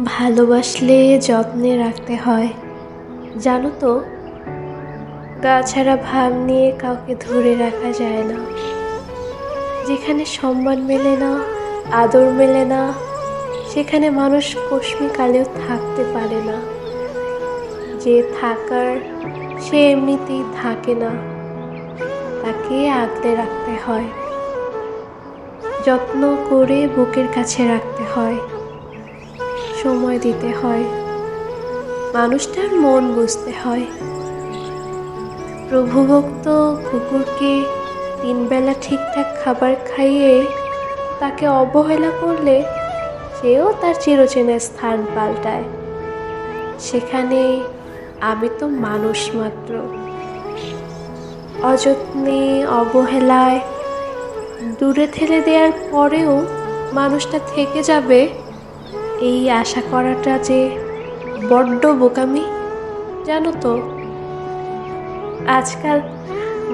ভালোবাসলে যত্নে রাখতে হয়, জানো তো। গা ছাড়া ভাব নিয়ে কাউকে ধরে রাখা যায় না। যেখানে সম্মান মেলে না, আদর মেলে না, সেখানে মানুষ কস্মিকালেও থাকতে পারে না। যে থাকার সে এমনিতেই থাকে না, তাকে আগলে রাখতে হয়, যত্ন করে বুকের কাছে রাখতে হয়, সময় দিতে হয়, মানুষটার মন বুঝতে হয়। প্রভুভক্ত কুকুরকে 3 বেলা ঠিকঠাক খাবার খাইয়ে তাকে অবহেলা করলে সেও তার চিরচেনা স্থান পাল্টায়। সেখানে আমি তো মানুষ মাত্র। অযত্নে, অবহেলায় দূরে ঠেলে দেওয়ার পরেও মানুষটা থেকে যাবে, এই আশা করাটা যে বড্ড বোকামি, জানো তো। আজকাল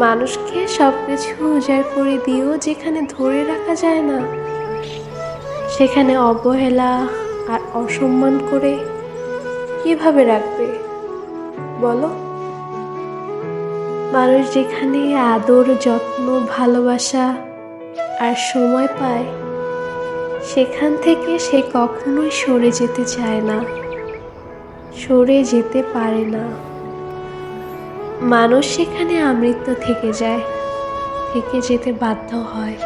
মানুষকে সব কিছু উজাড় করে দিয়েও যেখানে ধরে রাখা যায় না, সেখানে অবহেলা আর অসম্মান করে কিভাবে রাখবে বলো। মানুষ যেখানে আদর, যত্ন, ভালোবাসা আর সময় পায়, সেখান থেকে সে কখনোই সরে যেতে চায় না, সরে যেতে পারে না। মানুষ সেখানে আমৃত্যু থেকে যায়, থেকে যেতে বাধ্য হয়।